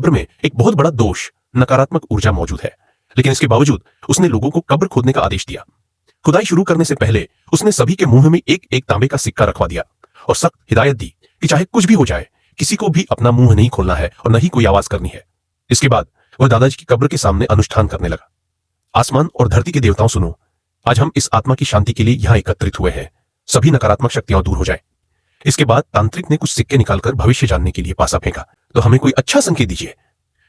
कब्र में एक बहुत बड़ा दोष, नकारात्मक ऊर्जा मौजूद है, लेकिन इसके बावजूद उसने लोगों को कब्र खोदने का आदेश दिया। खुदाई शुरू करने से पहले उसने सभी के मुंह में एक एक तांबे का सिक्का रखवा दिया और सख्त हिदायत दी कि चाहे कुछ भी हो जाए, किसी को भी अपना मुंह नहीं खोलना है और न ही कोई आवाज करनी है। इसके बाद वह दादाजी की कब्र के सामने अनुष्ठान करने लगा। आसमान और धरती के देवताओं सुनो, आज हम इस आत्मा की शांति के लिए यहां एकत्रित हुए हैं। सभी नकारात्मक शक्तियां दूर हो जाए। इसके बाद तांत्रिक ने कुछ सिक्के निकालकर भविष्य जानने के लिए पासा फेंका। तो हमें कोई अच्छा संकेत दीजिए।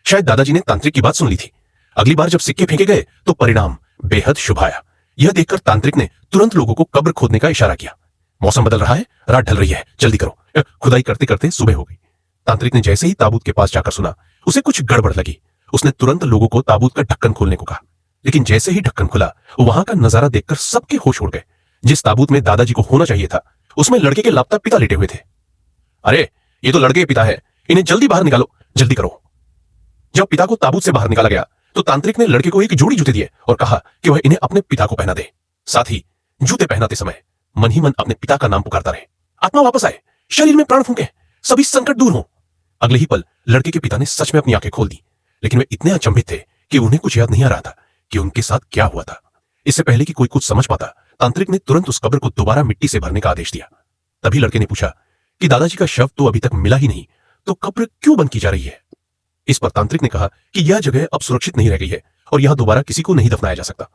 शायद दादाजी ने तांत्रिक की बात सुन ली थी। अगली बार जब सिक्के फेंके गए तो परिणाम बेहद शुभ आया। यह देखकर तांत्रिक ने तुरंत लोगों को कब्र खोदने का इशारा किया। मौसम बदल रहा है, रात ढल रही है, जल्दी करो। खुदाई करते करते सुबह हो गई। तांत्रिक ने जैसे ही ताबूत के पास जाकर सुना, उसे कुछ गड़बड़ लगी। उसने तुरंत लोगों को ताबूत का ढक्कन खोलने को कहा, लेकिन जैसे ही ढक्कन खुला, वहां का नजारा देखकर सबके होश उड़ गए। जिस ताबूत में दादाजी को होना चाहिए था, उसमें लड़के के लापता पिता लेटे हुए थे। अरे, ये तो लड़के के पिता है, इन्हें जल्दी बाहर निकालो, जल्दी करो। जब पिता को ताबूत से बाहर निकाला गया तो तांत्रिक ने लड़के को एक जोड़ी जूते दिए और कहा कि वह इन्हें अपने पिता को पहना दे। साथ ही जूते पहनाते समय मन ही मन अपने पिता का नाम पुकारता रहे। आत्मा वापस आए, शरीर में प्राण फूंके, सभी संकट दूर हो। अगले ही पल लड़के के पिता ने सच में अपनी आंखें खोल दी, लेकिन वे इतने अचंभित थे कि उन्हें कुछ याद नहीं आ रहा था कि उनके साथ क्या हुआ था। इससे पहले कि कोई कुछ समझ पाता, तांत्रिक ने तुरंत उस कब्र को दोबारा मिट्टी से भरने का आदेश दिया। तभी लड़के ने पूछा कि दादाजी का शव तो अभी तक मिला ही नहीं, तो कब्र क्यों बंद की जा रही है? इस पर तांत्रिक ने कहा कि यह जगह अब सुरक्षित नहीं रह गई है और यहां दोबारा किसी को नहीं दफनाया जा सकता।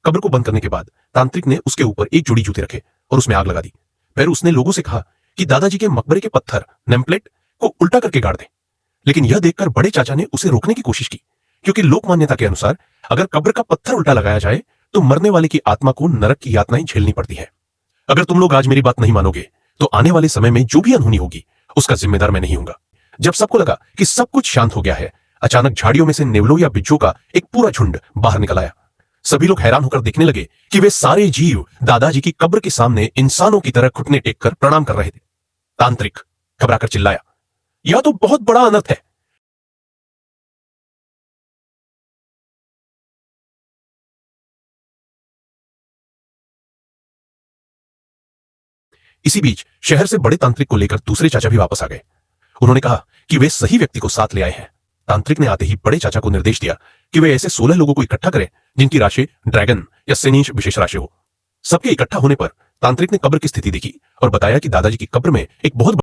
कब्र को बंद करने के बाद तांत्रिक ने उसके ऊपर एक जोड़ी जूते रखे और उसमें आग लगा दी। फिर उसने लोगों से कहा कि दादाजी के मकबरे के पत्थर नेमप्लेट को उल्टा करके गाड़ दें। लेकिन यह देखकर बड़े चाचा ने उसे रोकने की कोशिश की, क्योंकि लोक मान्यता के अनुसार अगर कब्र का पत्थर उल्टा लगाया जाए तो मरने वाले की आत्मा को नरक की यातनाएं झेलनी पड़ती है। अगर तुम लोग आज मेरी बात नहीं मानोगे तो आने वाले समय में जो भी अनहोनी होगी उसका जिम्मेदार मैं नहीं हूंगा। जब सबको लगा कि सब कुछ शांत हो गया है, अचानक झाड़ियों में से नेवलों या बिच्छू का एक पूरा झुंड बाहर निकल आया। सभी लोग हैरान होकर देखने लगे कि वे सारे जीव दादाजी की कब्र के सामने इंसानों की तरह घुटने टेककर प्रणाम कर रहे थे। तांत्रिक घबराकर चिल्लाया, यह तो बहुत बड़ा अनर्थ है। इसी बीच शहर से बड़े तांत्रिक को लेकर दूसरे चाचा भी वापस आ गए। उन्होंने कहा कि वे सही व्यक्ति को साथ ले आए हैं। तांत्रिक ने आते ही बड़े चाचा को निर्देश दिया कि वे ऐसे 16 लोगों को इकट्ठा करें जिनकी राशि ड्रैगन या सेनीश विशेष राशि हो। सबके इकट्ठा होने पर तांत्रिक ने कब्र की स्थिति देखी और बताया कि दादाजी की कब्र में एक बहुत